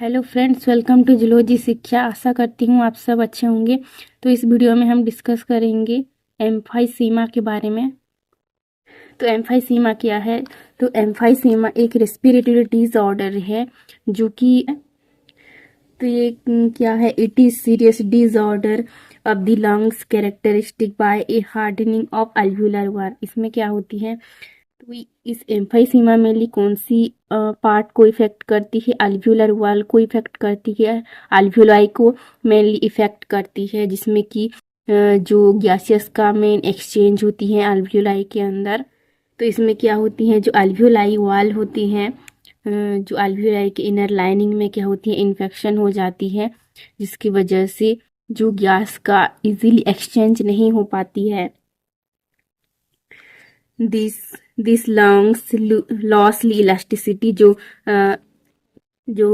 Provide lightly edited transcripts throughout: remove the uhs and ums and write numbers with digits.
Hello friends, welcome to zoology शिक्षा। आशा करती हूँ आप सब अच्छे होंगे। तो इस वीडियो में हम डिस्कस करेंगे एम्फाइसीमा के बारे में। तो एम्फाइसीमा क्या है? तो एम्फाइसीमा एक रेस्पिरेटरी डिसऑर्डर है जो कि तो ये क्या है? It is serious disorder of the lungs characteristic by a hardening of alveolar wall. इसमें क्या होती है? तो इस एम्फाइसीमा मेनली कौन सी पार्ट को इफेक्ट करती है? अल्वुलर वॉल को इफेक्ट करती है, अल्वुलाई को मेनली इफेक्ट करती है, जिसमें कि जो गैसेस का मेन एक्सचेंज होती है अल्वुलाई के अंदर। तो इसमें क्या होती है? जो अल्वुलाई वॉल होती हैं, जो अल्वुलाई के इनर लाइनिंग में क्या होती है? इन्फेक्शन हो जाती है, जिसकी वजह से जो गैस का इजीली एक्सचेंज नहीं हो पाती है। दिस लंग्स लॉसली इलास्टिसिटी, जो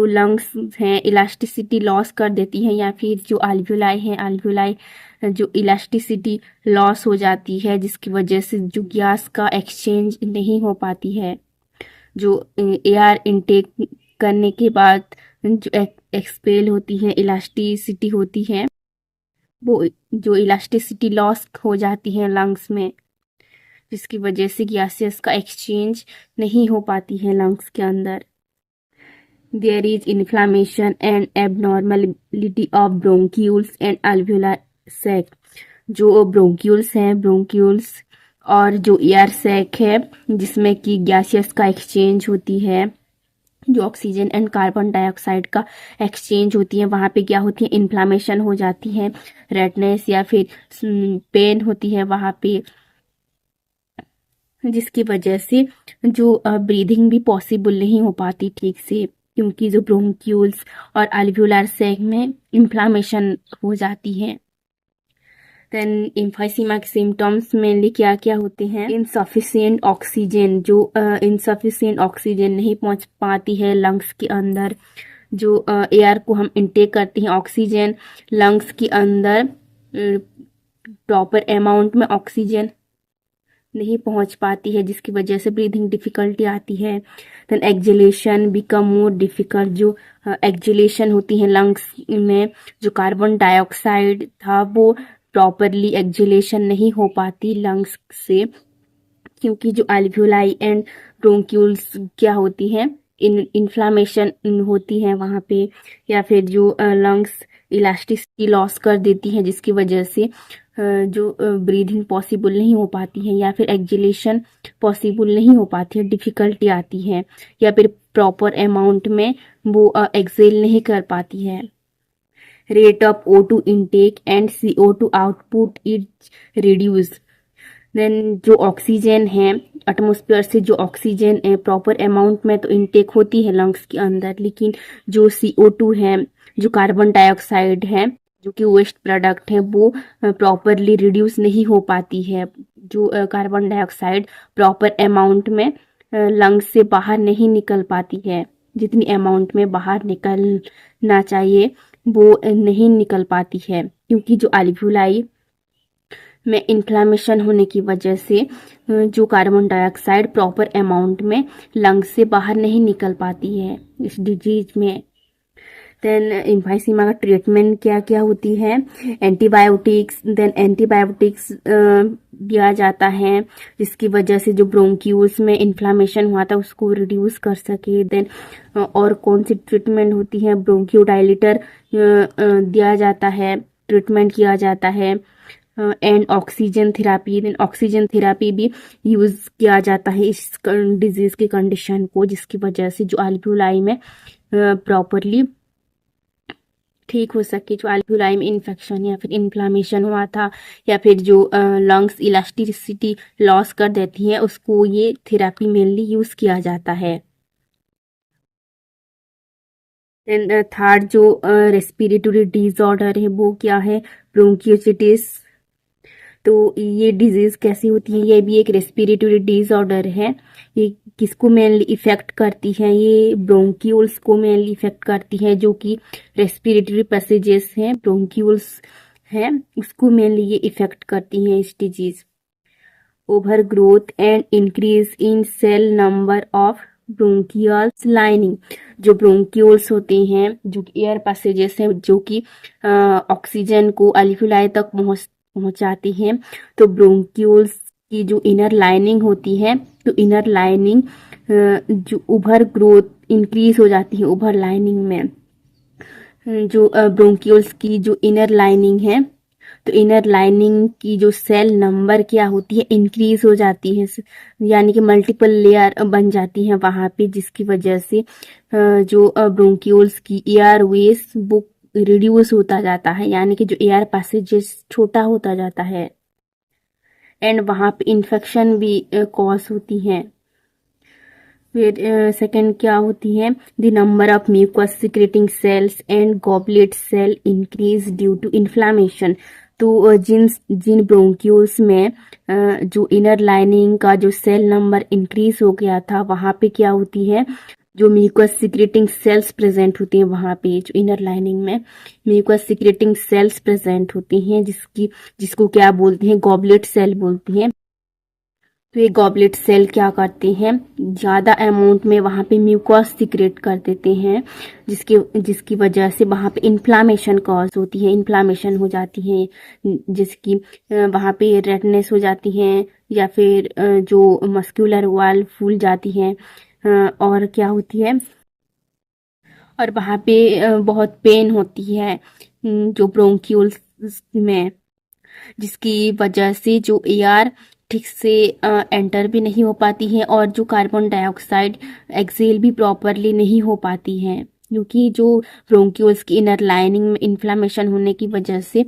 लंग्स हैं इलास्टिसिटी लॉस कर देती हैं, या फिर जो अल्वुलाई हैं, अल्वुलाई जो इलास्टिसिटी लॉस हो जाती है, जिसकी वजह से जो गैस का एक्सचेंज नहीं हो पाती है। जो एयर इनटेक करने के बाद जो एक्सपेल होती है, इलास्टिसिटी होती है, वो जो इलास्टिसिटी लॉस हो जाती है लंग्स में, जिसकी वजह से गैसेस का एक्सचेंज नहीं हो पाती है लंग्स के अंदर। There is inflammation and abnormality of bronchioles and alveolar sac। जो ब्रोंक्यूल्स हैं, ब्रोंक्यूल्स और जो एयर सैक है, जिसमें कि गैसेस का एक्सचेंज होती है, जो ऑक्सीजन एंड कार्बन डाइऑक्साइड का एक्सचेंज होती है, वहाँ पे क्या होती है? इन्फ्लामेशन हो जाती है, रेडनेस या फिर पेन होती है वहाँ पे, जिसकी वजह से जो ब्रीदिंग भी पॉसिबल नहीं हो पाती ठीक से, क्योंकि जो ब्रोंक्यूल्स और अल्वुलर सैक में इन्फ्लामेशन हो जाती है। देन एम्फाइसीमा के सिम्टम्स मेनली क्या क्या होते हैं? इनसफिशिएंट ऑक्सीजन, जो इनसफिशिएंट ऑक्सीजन नहीं पहुंच पाती है लंग्स के अंदर। जो एयर को हम इनटेक करते हैं, ऑक्सीजन लंग्स के अंदर प्रॉपर अमाउंट में ऑक्सीजन नहीं पहुंच पाती है, जिसकी वजह से ब्रीदिंग डिफिकल्टी आती है। Then exhalation become more difficult, जो एक्सहेलेशन होती है लंग्स में, जो कार्बन डाइऑक्साइड था वो प्रॉपरली एक्सहेलेशन नहीं हो पाती लंग्स से, क्योंकि जो अल्वुलाई एंड ब्रोंक्यूल्स क्या होती हैं? इन्फ्लामेशन होती है वहाँ पे, या फिर जो लंग्स इलास्टिसिटी लॉस कर देती हैं, जिसकी वजह से जो ब्रीदिंग पॉसिबल नहीं हो पाती है, या फिर एक्सहेलेशन पॉसिबल नहीं हो पाती है, डिफिकल्टी आती है, या फिर प्रॉपर अमाउंट में वो एक्सहेल नहीं कर पाती है। Rate of O2 intake and CO2 output is reduce. Then जो ऑक्सीजन है, एटमॉस्फेयर से जो ऑक्सीजन है प्रॉपर अमाउंट में तो इनटेक होती है लंग्स के अंदर, लेकिन जो CO2 है, जो कार्बन डाइऑक्साइड है, जो कि वेस्ट प्रोडक्ट है, वो प्रॉपरली रिड्यूस नहीं हो पाती है। जो कार्बन डाइऑक्साइड प्रॉपर अमाउंट में लंग्स से बाहर नहीं निकल पाती है, जितनी अमाउंट में बाहर निकलना चाहिए वो नहीं निकल पाती है, क्योंकि जो अल्वुलाई में इन्फ्लामेशन होने की वजह से जो कार्बन डाइऑक्साइड प्रॉपर अमाउंट में लंग्स से बाहर नहीं निकल पाती है इस डिजीज में। देन एम्फाइसीमा का ट्रीटमेंट क्या क्या होती है? एंटीबायोटिक्स, देन एंटीबायोटिक्स दिया जाता है, जिसकी वजह से जो ब्रोंक्यूल्स में इन्फ्लामेशन हुआ था उसको रिड्यूस कर सके। देन और कौन सी ट्रीटमेंट होती है? ब्रोंक्योडाइलेटर दिया जाता है, ट्रीटमेंट किया जाता है, and oxygen therapy. Then oxygen therapy भी यूज़ किया जाता है इस डिजीज़ की कंडीशन को, जिसकी वजह से जो अल्वुलाई में प्रॉपरली ठीक हो सके। जो अल्वुलाई में इन्फेक्शन या फिर इन्फ्लामेशन हुआ था, या फिर जो लंग्स इलास्टिसिटी लॉस कर देती है, उसको ये थेरापी मेनली यूज़ किया जाता है। देन थर्ड जो रेस्पिरेटरी डिसऑर्डर है वो क्या है? ब्रोंकियोसिटिस। तो ये डिजीज कैसी होती है? ये भी एक रेस्पिरेटरी डिसऑर्डर है। ये किसको मेनली इफेक्ट करती है? ये ब्रोंक्यूल्स को मेनली इफेक्ट करती है, जो कि रेस्पिरेटरी पैसेजेस हैं, ब्रोंक्यूल्स हैं, उसको मेनली ये इफेक्ट करती है इस disease. Over growth and increase in cell number of bronchials lining, जो ब्रोंक्यूल्स होते हैं, जो एयर पैसेजेस हैं, जो कि ऑक्सीजन को अल्वियोलाई तक पहुंचाती हैं। तो ब्रोंक्यूल्स की जो इनर लाइनिंग होती है, तो इनर लाइनिंग जो उभर ग्रोथ इंक्रीज हो जाती है उभर लाइनिंग में। जो ब्रोंक्यूल्स की जो इनर लाइनिंग है, तो इनर लाइनिंग की जो सेल नंबर क्या होती है, इंक्रीज हो जाती है, यानी कि मल्टीपल लेयर बन जाती है वहां पे, जिसकी वजह से जो ब्रोंक्यूल्स की एयर वेज वो रिड्यूस होता जाता है, यानी कि जो एयर पैसेजेस छोटा होता जाता है, एंड वहां पे इन्फेक्शन भी कॉज होती है। फिर सेकंड क्या होती है, the number of mucus secreting cells and goblet cell increase due to inflammation. तो जिन ब्रोंक्यूल्स में जो इनर लाइनिंग का जो सेल नंबर इंक्रीज हो गया था, वहां पे क्या होती है, जो म्यूकस सिक्रेटिंग सेल्स प्रेजेंट होती हैं वहां पे, जो इनर लाइनिंग में म्यूकस सिक्रेटिंग सेल्स प्रेजेंट होती हैं, जिसको क्या बोलते हैं, गॉबलेट सेल बोलती हैं। तो ये गॉबलेट सेल क्या करते हैं, ज़्यादा अमाउंट में वहाँ पे म्यूकस सिक्रेट कर देते हैं, जिसकी वजह से वहाँ पे इन्फ्लामेशन कॉज होती है, इन्फ्लामेशन हो जाती है, जिसकी वहाँ पे रेडनेस हो जाती है, या फिर जो मस्कुलर वाल फूल जाती है, और क्या होती है, और वहाँ पे बहुत पेन होती है जो ब्रोंक्यूल्स में, जिसकी वजह से जो एयर ठीक से एंटर भी नहीं हो पाती है, और जो कार्बन डाइऑक्साइड एक्सेल भी प्रॉपरली नहीं हो पाती है, क्योंकि जो ब्रोंक्यूल्स की इनर लाइनिंग में इन्फ्लामेशन होने की वजह से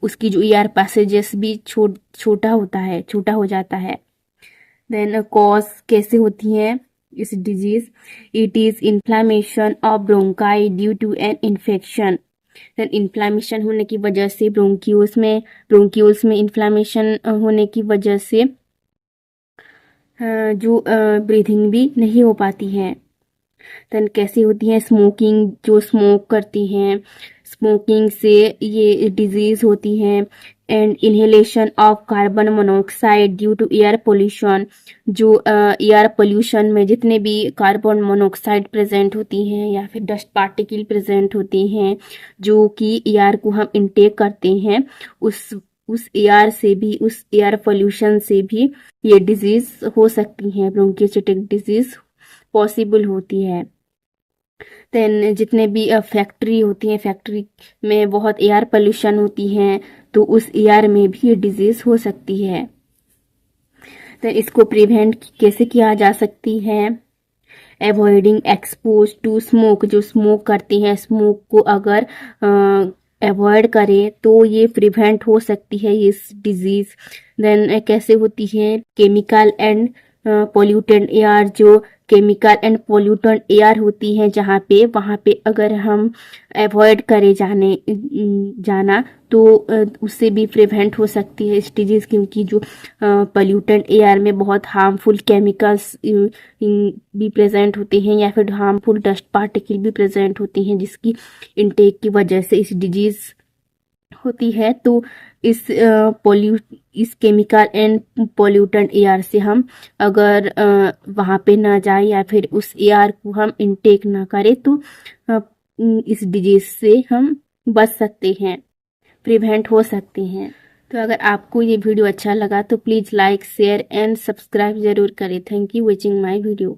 उसकी जो एयर पैसेजेस भी छोटा हो जाता है। देन कॉज कैसे होती है इस disease, it is inflammation of bronchi due to an infection. Then inflammation होने की वजह से ब्रोंक्यूल्स में इन्फ्लामेशन होने की वजह से जो ब्रीथिंग भी नहीं हो पाती है। देन कैसे होती है, स्मोकिंग, जो स्मोक करती हैं, स्मोकिंग से ये डिजीज होती है, and inhalation of carbon monoxide due to air pollution, जो एयर पोल्यूशन में जितने भी कार्बन मोनोऑक्साइड प्रेजेंट होती हैं, या फिर डस्ट पार्टिकल प्रेजेंट होते हैं, जो कि एयर को हम इनटेक करते हैं, उस एयर से भी, उस एयर पोल्यूशन से भी ये डिजीज हो सकती है, ब्रोंकियोसिटिक डिजीज पॉसिबल होती है। देन जितने भी फैक्ट्री होती हैं, फैक्ट्री में बहुत एयर पोल्यूशन होती है, तो उस एयर में भी ये डिजीज हो सकती है। तो इसको प्रिवेंट कैसे किया जा सकती है, अवॉइडिंग एक्सपोज टू स्मोक, जो स्मोक करते हैं, स्मोक को अगर अवॉइड करें तो ये प्रिवेंट हो सकती है इस डिजीज। देन कैसे होती है, केमिकल एंड पोल्यूटेंट एयर, जो केमिकल एंड पोल्यूटेंट एयर होती है जहाँ पे, वहाँ पे अगर हम अवॉइड करें जाना तो उससे भी प्रिवेंट हो सकती है इस डिजीज, क्योंकि जो पोल्यूटेंट एयर में बहुत हार्मफुल केमिकल्स भी प्रेजेंट होते हैं, या फिर हार्मफुल डस्ट पार्टिकल भी प्रेजेंट होते हैं, जिसकी इनटेक की वजह से इस डिजीज होती है। तो इस केमिकल एंड पोल्यूटेंट एयर से हम अगर वहाँ पे ना जाए, या फिर उस एयर को हम इनटेक ना करें, तो इस डिजीज से हम बच सकते हैं, प्रिवेंट हो सकते हैं। तो अगर आपको ये वीडियो अच्छा लगा तो please like, share and subscribe ज़रूर करें। Thank you watching my video.